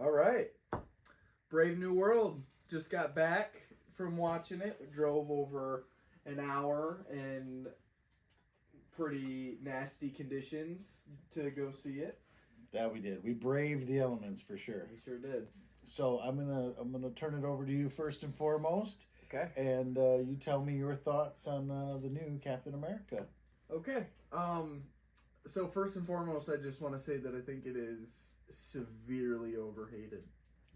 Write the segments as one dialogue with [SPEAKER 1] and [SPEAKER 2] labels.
[SPEAKER 1] All right. Brave New World. Just got back from watching it. We drove over an hour in pretty nasty conditions to go see it.
[SPEAKER 2] That we did. We braved the elements for sure.
[SPEAKER 1] We sure did.
[SPEAKER 2] So I'm gonna turn it over to you first and foremost,
[SPEAKER 1] Okay.
[SPEAKER 2] and you tell me your thoughts on the new Captain America.
[SPEAKER 1] Okay. So first and foremost, I just want to say that I think it is severely overhated.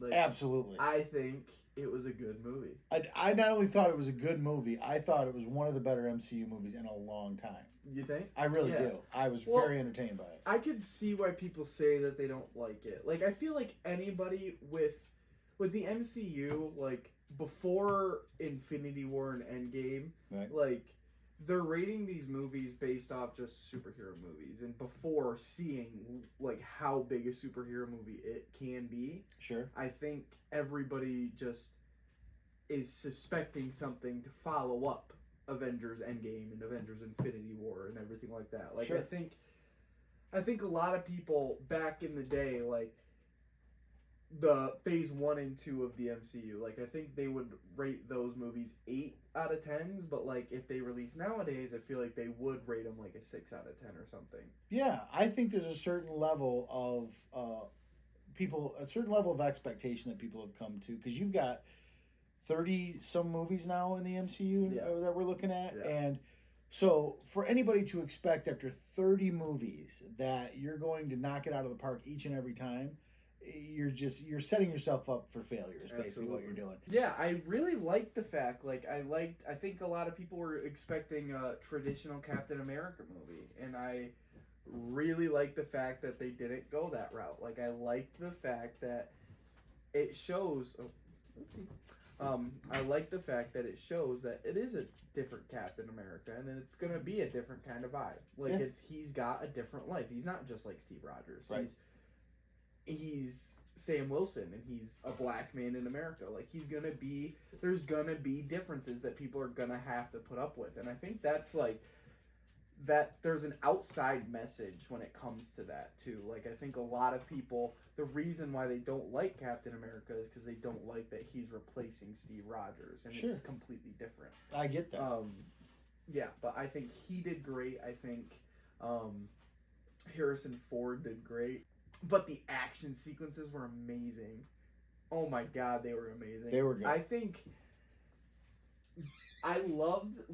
[SPEAKER 1] Like,
[SPEAKER 2] Absolutely.
[SPEAKER 1] I think it was a good movie.
[SPEAKER 2] I not only thought it was a good movie, I thought it was one of the better MCU movies in a long time.
[SPEAKER 1] You think?
[SPEAKER 2] I really
[SPEAKER 1] Yeah.
[SPEAKER 2] do. I was
[SPEAKER 1] Well,
[SPEAKER 2] very entertained by it.
[SPEAKER 1] I could see why people say that they don't like it. Like, I feel like anybody with the MCU, like before Infinity War and Endgame,
[SPEAKER 2] Right.
[SPEAKER 1] like they're rating these movies based off just superhero movies, and before seeing like how big a superhero movie it can be,
[SPEAKER 2] Sure.
[SPEAKER 1] I think everybody just is suspecting something to follow up Avengers Endgame and Avengers Infinity War and everything like that. Like,
[SPEAKER 2] Sure.
[SPEAKER 1] I think a lot of people back in the day, like the phase 1 and 2 of the MCU, like I think they would rate those movies 8 out of 10s, but like if they release nowadays, I feel like they would rate them like a 6 out of 10 or something.
[SPEAKER 2] Yeah, I think there's a certain level of a certain level of expectation that people have come to, because you've got 30 some movies now in the MCU that we're looking at, and so for anybody to expect after 30 movies that you're going to knock it out of the park each and every time, you're setting yourself up for failure is basically what you're doing.
[SPEAKER 1] Yeah, I really liked the fact, like I think a lot of people were expecting a traditional Captain America movie, and I really liked the fact that they didn't go that route. Like, I liked the fact that it shows I like the fact that it shows that it is a different Captain America, and it's gonna be a different kind of vibe. Like, he's got a different life. He's not just like Steve Rogers.
[SPEAKER 2] Right.
[SPEAKER 1] He's Sam Wilson, and he's a black man in America. Like, there's gonna be differences that people are gonna have to put up with, and I think that's like that. There's an outside message when it comes to that too. Like, I think a lot of people, the reason why they don't like Captain America is because they don't like that he's replacing Steve Rogers, and it's completely different.
[SPEAKER 2] I get that.
[SPEAKER 1] Yeah, but I think he did great. I think Harrison Ford did great. But the action sequences were amazing. Oh my god, they were amazing.
[SPEAKER 2] They were good.
[SPEAKER 1] I think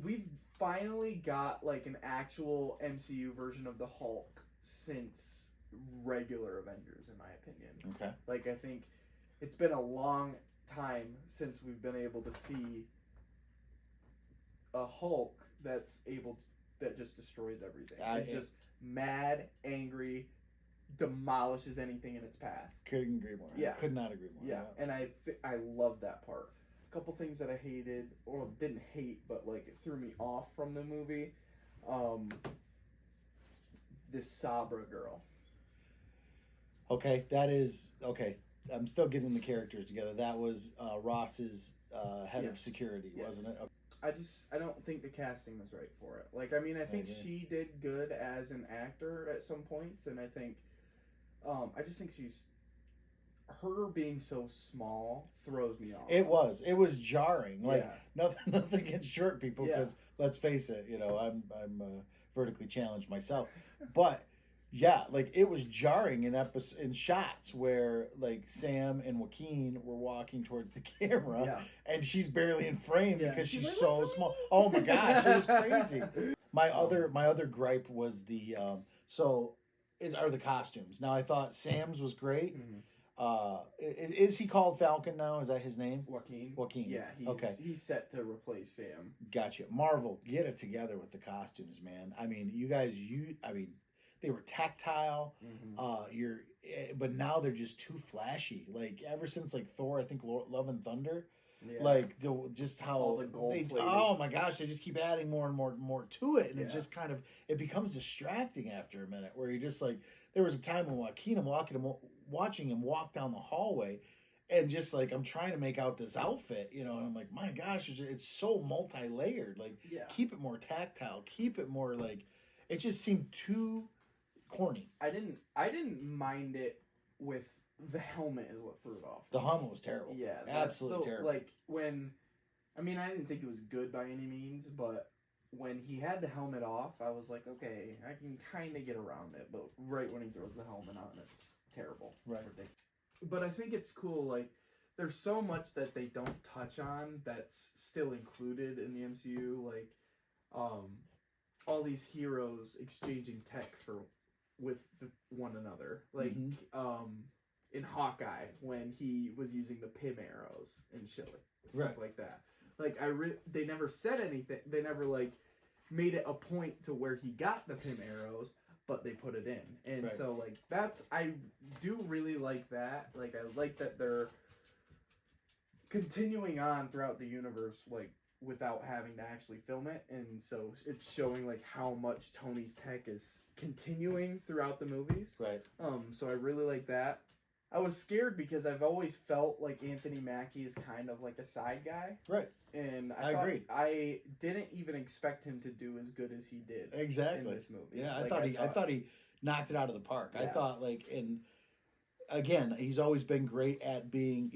[SPEAKER 1] we've finally got like an actual MCU version of the Hulk since regular Avengers, in my opinion.
[SPEAKER 2] Okay.
[SPEAKER 1] Like, I think it's been a long time since we've been able to see a Hulk that just destroys everything. It's just mad, angry, demolishes anything in its path.
[SPEAKER 2] Couldn't agree more.
[SPEAKER 1] Yeah.
[SPEAKER 2] Could not agree more.
[SPEAKER 1] Yeah, and I love that part. A couple things that I hated, or didn't hate, but like it threw me off from the movie. This Sabra girl.
[SPEAKER 2] Okay, that is okay. I'm still getting the characters together. That was Ross's head of security, wasn't it? Okay.
[SPEAKER 1] I don't think the casting was right for it. Like, I mean, I think she did good as an actor at some points, and I think I just think her being so small throws me off.
[SPEAKER 2] It was jarring. Like, nothing against short people, because let's face it, I'm vertically challenged myself, but yeah, like, it was jarring in shots where like Sam and Joaquin were walking towards the camera, and she's barely in frame because she's like, so small. Oh my gosh, it was crazy. My other gripe was are the costumes. Now, I thought Sam's was great. Is he called Falcon now? Is that his name? Joaquin.
[SPEAKER 1] Yeah, he's set to replace Sam.
[SPEAKER 2] Gotcha. Marvel, get it together with the costumes, man. I mean, they were tactile. But now they're just too flashy. Like, ever since like Thor, I think Love and Thunder. Yeah. Like, just how
[SPEAKER 1] all the gold plated.
[SPEAKER 2] Oh my gosh, they just keep adding more and more to it, and it just kind of becomes distracting after a minute. Where you're just like, there was a time when Joaquin, I'm watching him walk down the hallway, and just like, I'm trying to make out this outfit, and I'm like, my gosh, it's so multi-layered. Like, keep it more tactile, keep it more like, it just seemed too corny.
[SPEAKER 1] I didn't mind it with the helmet is what threw it off.
[SPEAKER 2] The helmet was terrible.
[SPEAKER 1] Yeah,
[SPEAKER 2] absolutely terrible.
[SPEAKER 1] Like when, I mean, I didn't think it was good by any means, but when he had the helmet off, I was like, okay, I can kind of get around it. But right when he throws the helmet on, it's terrible.
[SPEAKER 2] Right.
[SPEAKER 1] But I think it's cool. Like, there's so much that they don't touch on that's still included in the MCU. Like, all these heroes exchanging tech with one another. Like, in Hawkeye, when he was using the Pym arrows and shit, stuff like that. Like, they never said anything. They never, like, made it a point to where he got the Pym arrows, but they put it in. And so, like, I do really like that. Like, I like that they're continuing on throughout the universe, like, without having to actually film it. And so it's showing, like, how much Tony's tech is continuing throughout the movies.
[SPEAKER 2] Right.
[SPEAKER 1] So I really like that. I was scared because I've always felt like Anthony Mackie is kind of like a side guy.
[SPEAKER 2] Right.
[SPEAKER 1] And
[SPEAKER 2] I agree.
[SPEAKER 1] I didn't even expect him to do as good as he did.
[SPEAKER 2] Exactly.
[SPEAKER 1] In this movie.
[SPEAKER 2] Yeah,
[SPEAKER 1] like,
[SPEAKER 2] I thought he knocked it out of the park.
[SPEAKER 1] Yeah.
[SPEAKER 2] I thought, like, and again, he's always been great at being,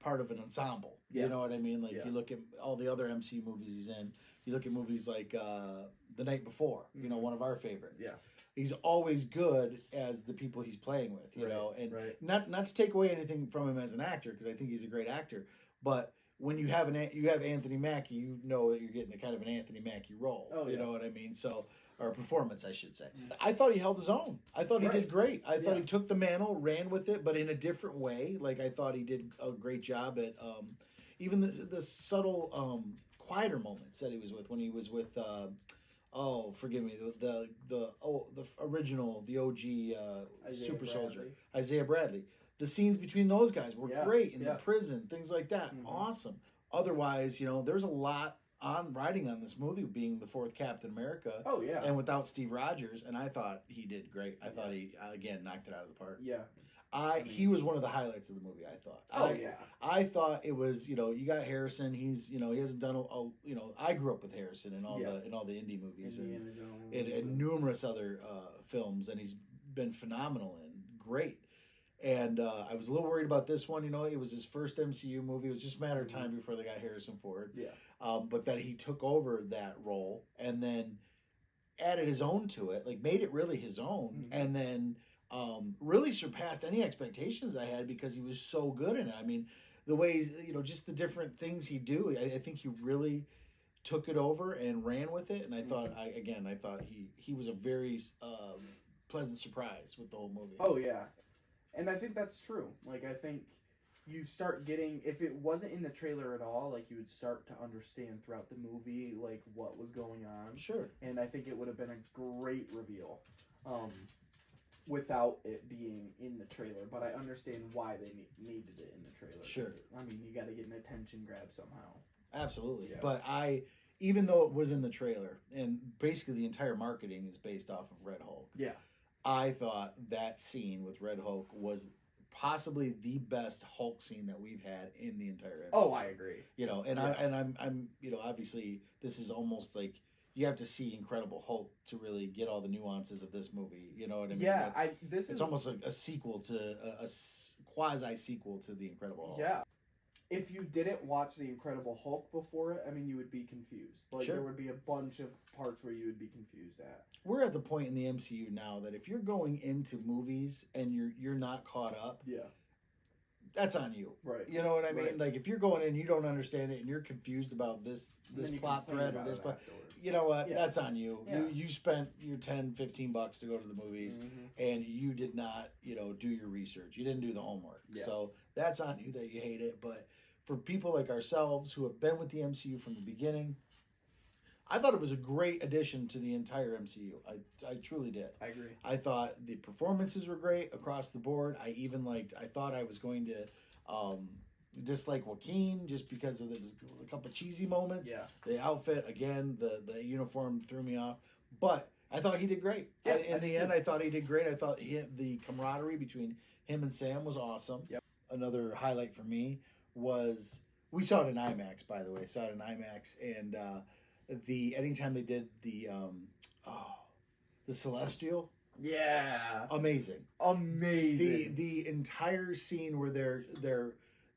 [SPEAKER 2] part of an ensemble.
[SPEAKER 1] Yeah.
[SPEAKER 2] You know what I mean? Like, you look at all the other MCU movies he's in. You look at movies like The Night Before, one of our favorites.
[SPEAKER 1] Yeah.
[SPEAKER 2] He's always good as the people he's playing with, you know, and not to take away anything from him as an actor, because I think he's a great actor, but when you have Anthony Mackie, you know that you're getting a kind of an Anthony Mackie role.
[SPEAKER 1] Oh, yeah.
[SPEAKER 2] You know what I mean? So, or performance, I should say. I thought he held his own. I thought he did great. I thought he took the mantle, ran with it, but in a different way. Like, I thought he did a great job at even the subtle, quieter moments that he was with, when he was with. Oh, forgive me. The original, the OG super soldier, Isaiah Bradley. The scenes between those guys were great in the prison, things like that. Awesome. Otherwise, there's a lot riding on this movie being the fourth Captain America.
[SPEAKER 1] Oh yeah.
[SPEAKER 2] And without Steve Rogers, and I thought he did great. I thought he again knocked it out of the park.
[SPEAKER 1] Yeah.
[SPEAKER 2] He was one of the highlights of the movie, I thought. I thought it was, you got Harrison. He's, he hasn't done I grew up with Harrison in all the indie movies and numerous other films, and he's been phenomenal and great. And I was a little worried about this one. It was his first MCU movie. It was just a matter of time before they got Harrison Ford.
[SPEAKER 1] Yeah.
[SPEAKER 2] But that he took over that role and then added his own to it, like made it really his own, and then. Really surpassed any expectations I had because he was so good in it. I mean, the ways, just the different things he'd do. I think he really took it over and ran with it. And I thought, I thought he was a very pleasant surprise with the whole movie.
[SPEAKER 1] Oh, yeah. And I think that's true. Like, I think you start getting, if it wasn't in the trailer at all, like, you would start to understand throughout the movie, like, what was going on.
[SPEAKER 2] Sure.
[SPEAKER 1] And I think it would have been a great reveal. Without it being in the trailer, but I understand why they needed it in the trailer.
[SPEAKER 2] Sure.
[SPEAKER 1] I mean, you got to get an attention grab somehow.
[SPEAKER 2] Absolutely. Yeah. But even though it was in the trailer, and basically the entire marketing is based off of Red Hulk.
[SPEAKER 1] Yeah.
[SPEAKER 2] I thought that scene with Red Hulk was possibly the best Hulk scene that we've had in the entire MCU.
[SPEAKER 1] Oh, I agree.
[SPEAKER 2] I'm obviously this is almost like. You have to see Incredible Hulk to really get all the nuances of this movie. You know what I mean?
[SPEAKER 1] Yeah,
[SPEAKER 2] it's almost like a sequel to a quasi sequel to the Incredible Hulk.
[SPEAKER 1] Yeah, if you didn't watch the Incredible Hulk before it, I mean, you would be confused. Like there would be a bunch of parts where you would be confused at.
[SPEAKER 2] We're at the point in the MCU now that if you're going into movies and you're not caught up, that's on you.
[SPEAKER 1] Right.
[SPEAKER 2] You know what I mean? Right. Like if you're going in, you don't understand it, and you're confused about this plot thread or this plot. You know what? Yeah. That's on you. Yeah. You spent your $10-$15 to go to the movies, and you did not, do your research. You didn't do the homework. Yeah. So that's on you that you hate it. But for people like ourselves who have been with the MCU from the beginning, I thought it was a great addition to the entire MCU. I truly did.
[SPEAKER 1] I agree.
[SPEAKER 2] I thought the performances were great across the board. I thought I was going to dislike Joaquin just because there was a couple of cheesy moments.
[SPEAKER 1] Yeah.
[SPEAKER 2] The outfit, again, the uniform threw me off. But I thought he did great.
[SPEAKER 1] Yeah,
[SPEAKER 2] in the end, I thought he did great. I thought the camaraderie between him and Sam was awesome.
[SPEAKER 1] Yep.
[SPEAKER 2] Another highlight for me was, we saw it in IMAX, by the way. Saw it in IMAX, and anytime they did the Celestial,
[SPEAKER 1] Yeah.
[SPEAKER 2] Amazing. The entire scene where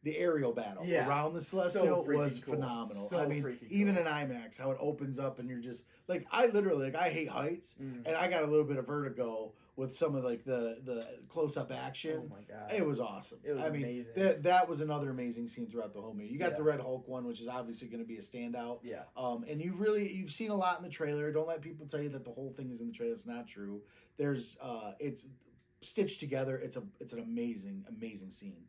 [SPEAKER 2] the aerial battle around the Celestial was phenomenal.
[SPEAKER 1] So
[SPEAKER 2] I mean, even in IMAX, how it opens up and you're just like, I literally I hate heights, and I got a little bit of vertigo with some of like the close up action.
[SPEAKER 1] Oh my god,
[SPEAKER 2] it was awesome.
[SPEAKER 1] It was amazing.
[SPEAKER 2] That was another amazing scene throughout the whole movie. You got the Red Hulk one, which is obviously going to be a standout.
[SPEAKER 1] Yeah.
[SPEAKER 2] And you've seen a lot in the trailer. Don't let people tell you that the whole thing is in the trailer. It's not true. There's it's stitched together. It's an amazing scene.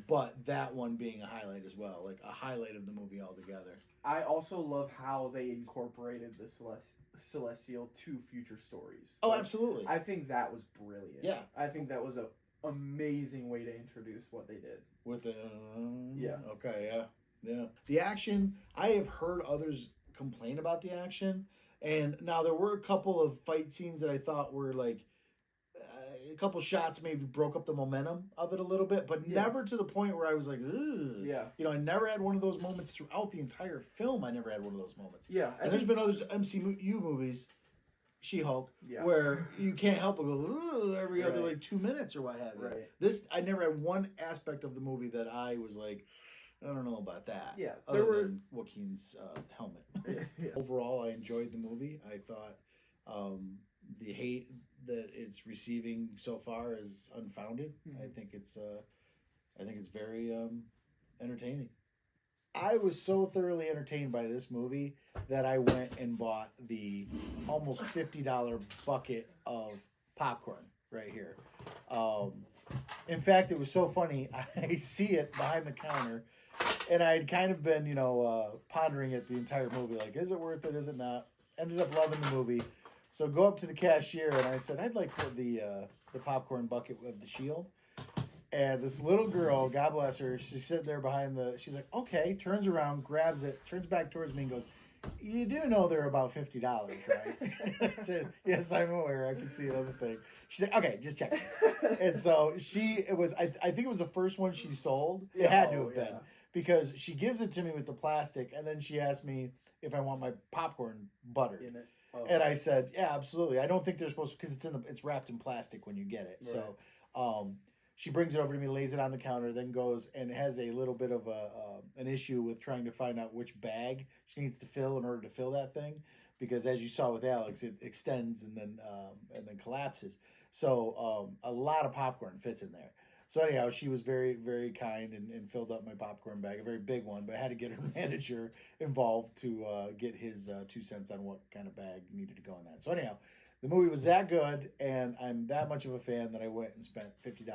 [SPEAKER 2] But that one being a highlight as well, like a highlight of the movie altogether.
[SPEAKER 1] I also love how they incorporated the Celestial to future stories.
[SPEAKER 2] Oh, absolutely.
[SPEAKER 1] I think that was brilliant.
[SPEAKER 2] Yeah.
[SPEAKER 1] I think that was a amazing way to introduce what they did.
[SPEAKER 2] With the
[SPEAKER 1] yeah.
[SPEAKER 2] Okay, yeah. The action, I have heard others complain about the action, and now there were a couple of fight scenes that I thought were like a couple shots maybe broke up the momentum of it a little bit, but never to the point where I was like, ugh.
[SPEAKER 1] Yeah.
[SPEAKER 2] You know, I never had one of those moments throughout the entire film. I never had one of those moments.
[SPEAKER 1] Yeah.
[SPEAKER 2] And there's been other MCU movies, She-Hulk, where you can't help but go, ugh, every other like 2 minutes or what have you.
[SPEAKER 1] Right.
[SPEAKER 2] This, I never had one aspect of the movie that I was like, I don't know about that.
[SPEAKER 1] Yeah.
[SPEAKER 2] Other than Joaquin's helmet. Yeah. Overall, I enjoyed the movie. I thought the hate that it's receiving so far is unfounded. I think it's very entertaining. I was so thoroughly entertained by this movie that I went and bought the almost $50 bucket of popcorn right here. In fact, it was so funny. I see it behind the counter, and I'd kind of been, pondering it the entire movie. Like, is it worth it? Is it not? Ended up loving the movie. So go up to the cashier, and I said, I'd like the popcorn bucket of the Shield. And this little girl, God bless her, she's sitting there she's like, okay, turns around, grabs it, turns back towards me and goes, you do know they're about $50, right? I said, yes, I'm aware. I can see another thing. She's like, okay, just check. And so I think it was the first one she sold. It had to have been. Because she gives it to me with the plastic, and then she asked me if I want my popcorn buttered.
[SPEAKER 1] In it. Oh.
[SPEAKER 2] And I said, yeah, absolutely. I don't think they're supposed to, because it's wrapped in plastic when you get it. Right. So she brings it over to me, lays it on the counter, then goes and has a little bit of an issue with trying to find out which bag she needs to fill in order to fill that thing, because as you saw with Alex, it extends and then collapses. So a lot of popcorn fits in there. So anyhow, she was very, very kind and filled up my popcorn bag, a very big one, but I had to get her manager involved to get his 2 cents on what kind of bag needed to go in that. So anyhow, the movie was that good, and I'm that much of a fan that I went and spent $50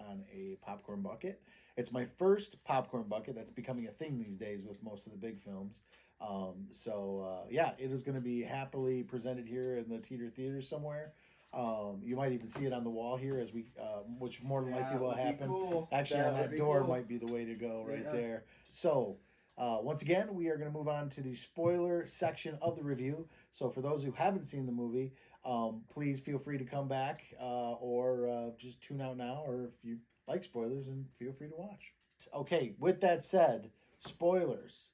[SPEAKER 2] on a popcorn bucket. It's my first popcorn bucket. That's becoming a thing these days with most of the big films. It is going to be happily presented here in the Teeter Theater somewhere. You might even see it on the wall here as we, which more than likely will happen.
[SPEAKER 1] Cool.
[SPEAKER 2] Actually, on that door might be the way to go right there. So, once again, we are going to move on to the spoiler section of the review. So, for those who haven't seen the movie, please feel free to come back or just tune out now. Or if you like spoilers, and feel free to watch. Okay, with that said, spoilers.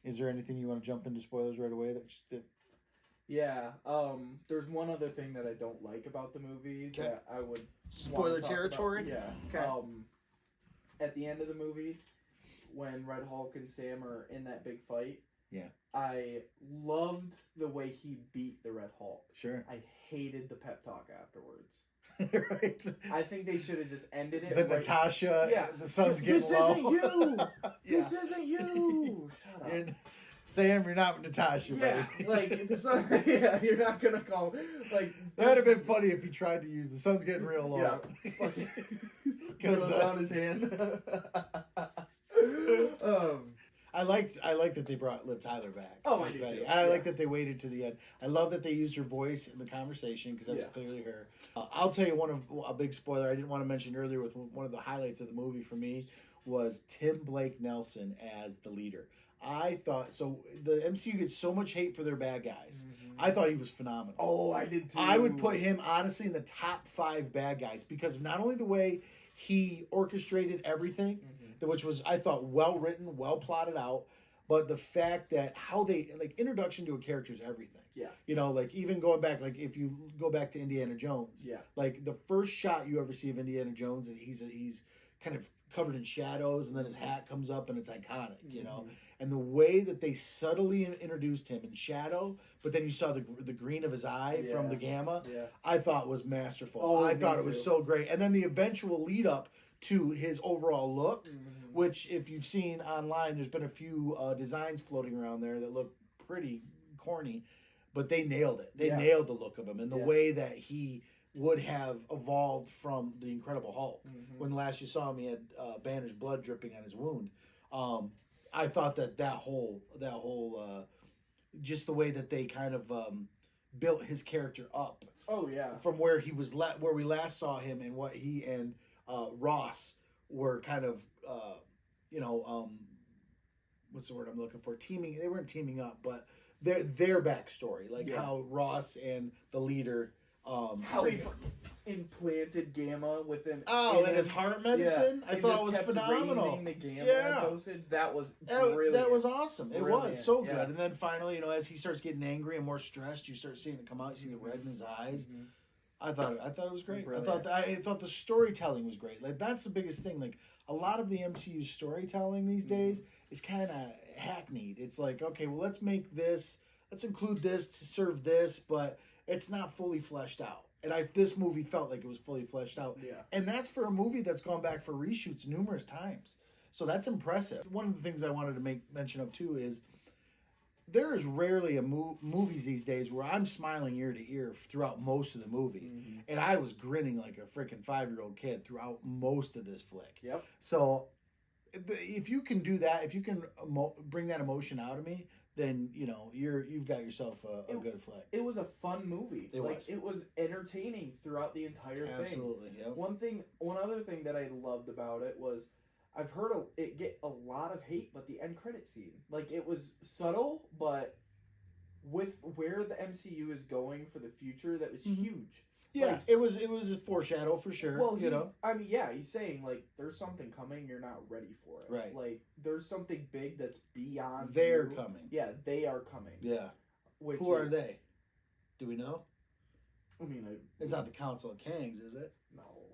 [SPEAKER 2] Is there anything you want to jump into spoilers right away that
[SPEAKER 1] Yeah, there's one other thing that I don't like about the movie that I would
[SPEAKER 2] spoiler territory.
[SPEAKER 1] Yeah.
[SPEAKER 2] Okay.
[SPEAKER 1] At the end of the movie, when Red Hulk and Sam are in that big fight, I loved the way he beat the Red Hulk.
[SPEAKER 2] Sure.
[SPEAKER 1] I hated the pep talk afterwards.
[SPEAKER 2] Right.
[SPEAKER 1] I think they should have just ended it.
[SPEAKER 2] Then Natasha, the sun's getting low.
[SPEAKER 1] This isn't you. This isn't you. Shut up.
[SPEAKER 2] Sam, you're not Natasha,
[SPEAKER 1] buddy.
[SPEAKER 2] Yeah,
[SPEAKER 1] like the sun. Yeah, you're not gonna call. Like
[SPEAKER 2] that would have been funny if he tried to use the sun's getting real low.
[SPEAKER 1] Yeah, because on his hand.
[SPEAKER 2] I liked that they brought Liv Tyler back.
[SPEAKER 1] Oh, I do too.
[SPEAKER 2] And I like that they waited to the end. I love that they used her voice in the conversation because that's clearly her. I'll tell you a big spoiler I didn't want to mention earlier with one of the highlights of the movie for me was Tim Blake Nelson as the leader. I thought so. The MCU gets so much hate for their bad guys. Mm-hmm. I thought he was phenomenal.
[SPEAKER 1] Oh, I did too.
[SPEAKER 2] I would put him honestly in the top 5 bad guys because of not only the way he orchestrated everything, which was I thought well written, well plotted out, but the fact that how they like introduction to a character is everything.
[SPEAKER 1] Yeah.
[SPEAKER 2] You know, like even going back, like if you go back to Indiana Jones,
[SPEAKER 1] Yeah.
[SPEAKER 2] like the first shot you ever see of Indiana Jones, he's kind of covered in shadows, and then his hat comes up, and it's iconic, you know. And the way that they subtly introduced him in shadow, but then you saw the green of his eye from the gamma, I thought was masterful.
[SPEAKER 1] Oh,
[SPEAKER 2] I thought it was so great. And then the eventual lead up to his overall look, which if you've seen online, there's been a few designs floating around there that look pretty corny, but they nailed it. They nailed the look of him and the way that he would have evolved from the Incredible Hulk. When last you saw him, he had bandaged blood dripping on his wound. I thought that whole just the way that they kind of built his character up.
[SPEAKER 1] Oh yeah.
[SPEAKER 2] From where he was where we last saw him, and what he and Ross were kind of what's the word I'm looking for? Teaming. They weren't teaming up, but their backstory, like how Ross and the leader.
[SPEAKER 1] How he implanted gamma within.
[SPEAKER 2] And his heart medicine. I thought it was phenomenal.
[SPEAKER 1] The gamma dosage. That was brilliant.
[SPEAKER 2] That was awesome. It was so good.
[SPEAKER 1] Yeah.
[SPEAKER 2] And then finally, as he starts getting angry and more stressed, you start seeing it come out. You see the red in his eyes. I thought it was great. I thought the storytelling was great. Like that's the biggest thing. Like a lot of the MCU storytelling these days is kind of hackneyed. It's like, okay, well, let's include this to serve this, but it's not fully fleshed out. And this movie felt like it was fully fleshed out. Yeah. And that's for a movie that's gone back for reshoots numerous times. So that's impressive. One of the things I wanted to make mention of too is there is rarely movies these days where I'm smiling ear to ear throughout most of the movie. And I was grinning like a freaking 5-year-old kid throughout most of this flick.
[SPEAKER 1] Yep.
[SPEAKER 2] So if you can do that, if you can bring that emotion out of me, then you've got yourself a good flick.
[SPEAKER 1] It was a fun movie. It was entertaining throughout the entire thing.
[SPEAKER 2] Absolutely. Yep.
[SPEAKER 1] One other thing that I loved about it was I've heard it get a lot of hate, but the end credit scene, like it was subtle, but with where the MCU is going for the future, that was huge.
[SPEAKER 2] Yeah, like, it was a foreshadow for sure.
[SPEAKER 1] Well, he's saying like there's something coming, you're not ready for it.
[SPEAKER 2] Right.
[SPEAKER 1] Like there's something big that's beyond.
[SPEAKER 2] They're coming.
[SPEAKER 1] Yeah, they are coming.
[SPEAKER 2] Yeah. Who are they? Do we know?
[SPEAKER 1] I mean,
[SPEAKER 2] it's not the Council of Kangs, is it?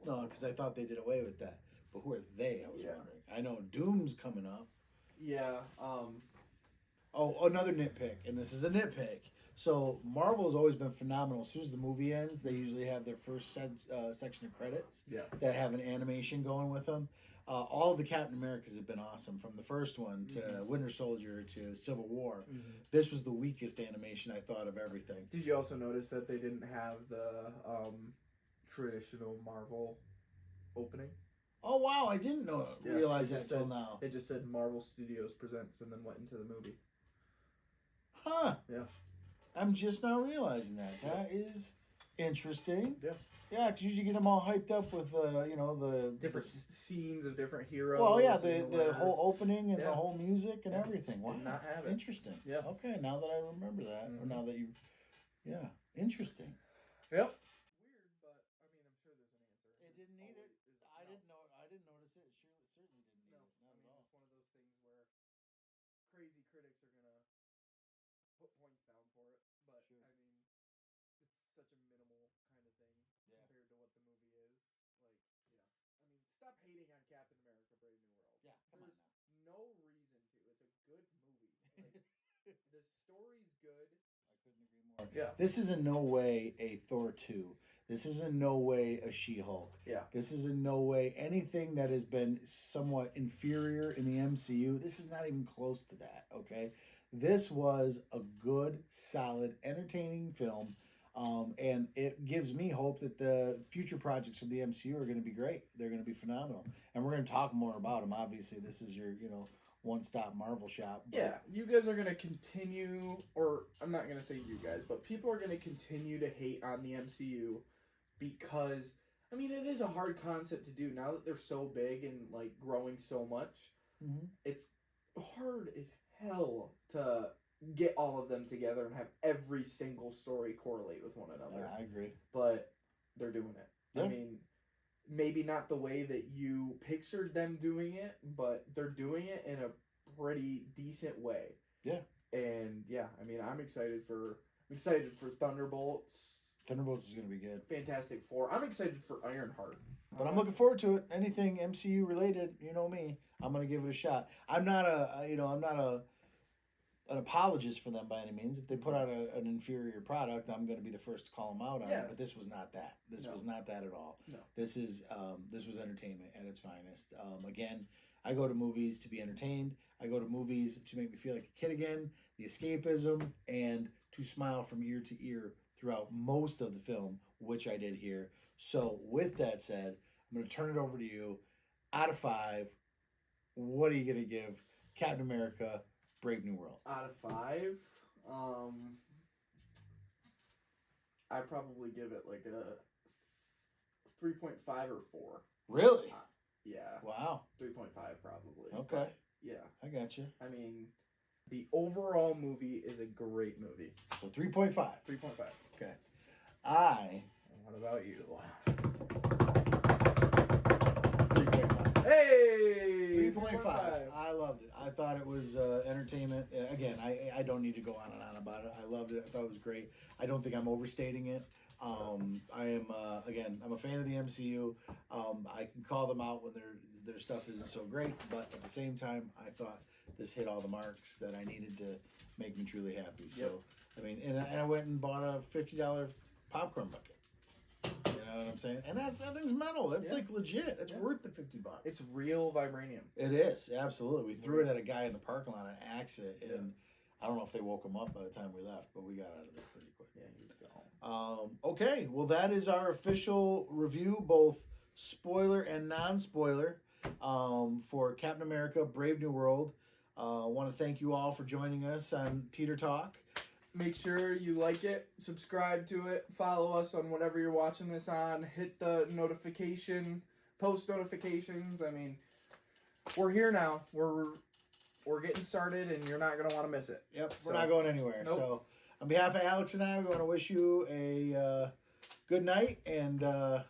[SPEAKER 2] No, because I thought they did away with that. But who are they? I was wondering. I know Doom's coming up.
[SPEAKER 1] Yeah.
[SPEAKER 2] Oh, another nitpick, and this is a nitpick. So Marvel's always been phenomenal. As soon as the movie ends, they usually have their first section of credits that have an animation going with them. All of the Captain Americas have been awesome, from the first one to Winter Soldier to Civil War. This was the weakest animation I thought of everything.
[SPEAKER 1] Did you also notice that they didn't have the traditional Marvel opening?
[SPEAKER 2] Oh wow, I didn't realize that until now.
[SPEAKER 1] It just said Marvel Studios Presents and then went into the movie.
[SPEAKER 2] Huh.
[SPEAKER 1] Yeah.
[SPEAKER 2] I'm just now realizing that. That is interesting.
[SPEAKER 1] Yeah.
[SPEAKER 2] Yeah, because usually you get them all hyped up with the
[SPEAKER 1] different scenes of different heroes.
[SPEAKER 2] Well, yeah, the whole opening and the whole music and everything. Wow,
[SPEAKER 1] did not have it.
[SPEAKER 2] Interesting.
[SPEAKER 1] Yeah.
[SPEAKER 2] Okay, now that I remember that, or now that interesting.
[SPEAKER 1] Yep. Weird, but I mean, I'm sure there's an answer.
[SPEAKER 2] It didn't need it. I didn't notice it. It certainly didn't need it. Not at all.
[SPEAKER 1] It's one of those things where crazy critics are gonna put points down for it, but I mean, it's such a minimal kind of thing compared to what the movie is. Like, I mean, stop hating on Captain America: Brave New World.
[SPEAKER 2] Yeah,
[SPEAKER 1] there's no reason to. It's a good movie. Like, the story's good.
[SPEAKER 2] I couldn't agree more.
[SPEAKER 1] Yeah.
[SPEAKER 2] This is in no way a Thor 2. This is in no way a She-Hulk.
[SPEAKER 1] Yeah.
[SPEAKER 2] This is in no way anything that has been somewhat inferior in the MCU. This is not even close to that, okay? This was a good, solid, entertaining film, and it gives me hope that the future projects from the MCU are going to be great. They're going to be phenomenal, and we're going to talk more about them. Obviously, this is your, one-stop Marvel shop.
[SPEAKER 1] Yeah, you guys are going to continue, or I'm not going to say you guys, but people are going to continue to hate on the MCU because, I mean, it is a hard concept to do. Now that they're so big and, like, growing so much, it's hard as hell to get all of them together and have every single story correlate with one another.
[SPEAKER 2] Yeah, I agree.
[SPEAKER 1] But they're doing it.
[SPEAKER 2] Yeah.
[SPEAKER 1] I mean, maybe not the way that you pictured them doing it, but they're doing it in a pretty decent way.
[SPEAKER 2] Yeah.
[SPEAKER 1] And yeah, I mean, I'm excited for Thunderbolts.
[SPEAKER 2] Thunderbolts is going to be good.
[SPEAKER 1] Fantastic Four. I'm excited for Ironheart.
[SPEAKER 2] But I'm looking forward to it. Anything MCU related, you know me, I'm going to give it a shot. I'm not an apologist for them by any means. If they put out an inferior product, I'm going to be the first to call them out on it. But this was not that. This was not that at all.
[SPEAKER 1] No.
[SPEAKER 2] This was entertainment at its finest. Again, I go to movies to be entertained. I go to movies to make me feel like a kid again, the escapism, and to smile from ear to ear throughout most of the film, which I did here. So with that said, I'm going to turn it over to you. Out of 5, what are you going to give Captain America Brave New World?
[SPEAKER 1] Out of 5, I'd probably give it like a 3.5 or 4.
[SPEAKER 2] Really?
[SPEAKER 1] Yeah.
[SPEAKER 2] Wow.
[SPEAKER 1] 3.5 probably.
[SPEAKER 2] Okay.
[SPEAKER 1] But, yeah.
[SPEAKER 2] I got you.
[SPEAKER 1] I mean, the overall movie is a great movie.
[SPEAKER 2] So 3.5.
[SPEAKER 1] 3.5.
[SPEAKER 2] Okay.
[SPEAKER 1] What about you?
[SPEAKER 2] 3.5.
[SPEAKER 1] Hey!
[SPEAKER 2] 3.5. I loved it. I thought it was entertainment. Again, I don't need to go on and on about it. I loved it. I thought it was great. I don't think I'm overstating it. I am I'm a fan of the MCU. I can call them out when their stuff isn't so great, but at the same time, I thought this hit all the marks that I needed to make me truly happy.
[SPEAKER 1] Yep.
[SPEAKER 2] So, I mean, and I went and bought a $50 popcorn bucket. You know what I'm saying? And that thing's metal. That's like legit. It's worth the $50.
[SPEAKER 1] It's real vibranium.
[SPEAKER 2] It is, absolutely. We threw it at a guy in the parking lot on accident, and I don't know if they woke him up by the time we left, but we got out of there pretty quick.
[SPEAKER 1] Yeah, he was gone.
[SPEAKER 2] Okay, well, that is our official review, both spoiler and non-spoiler, for Captain America Brave New World. I want to thank you all for joining us on Teeter Talk.
[SPEAKER 1] Make sure you like it, subscribe to it, follow us on whatever you're watching this on, hit the post notifications. I mean, we're here now. We're getting started, and you're not going to want to miss it.
[SPEAKER 2] Yep, we're not going anywhere.
[SPEAKER 1] Nope.
[SPEAKER 2] So, on behalf of Alex and I, we want to wish you a good night and all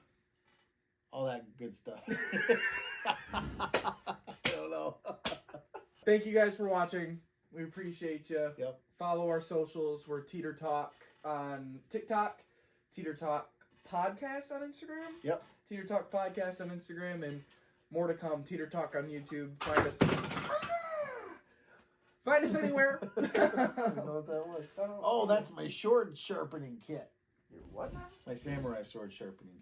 [SPEAKER 2] that good stuff. I don't know.
[SPEAKER 1] Thank you guys for watching. We appreciate you.
[SPEAKER 2] Yep.
[SPEAKER 1] Follow our socials. We're Teeter Talk on TikTok, Teeter Talk Podcast on Instagram.
[SPEAKER 2] Yep.
[SPEAKER 1] Teeter Talk Podcast on Instagram, and more to come. Teeter Talk on YouTube. Find us anywhere.
[SPEAKER 2] I don't know what that was. Oh, that's my sword sharpening kit.
[SPEAKER 1] Your what now?
[SPEAKER 2] My samurai sword sharpening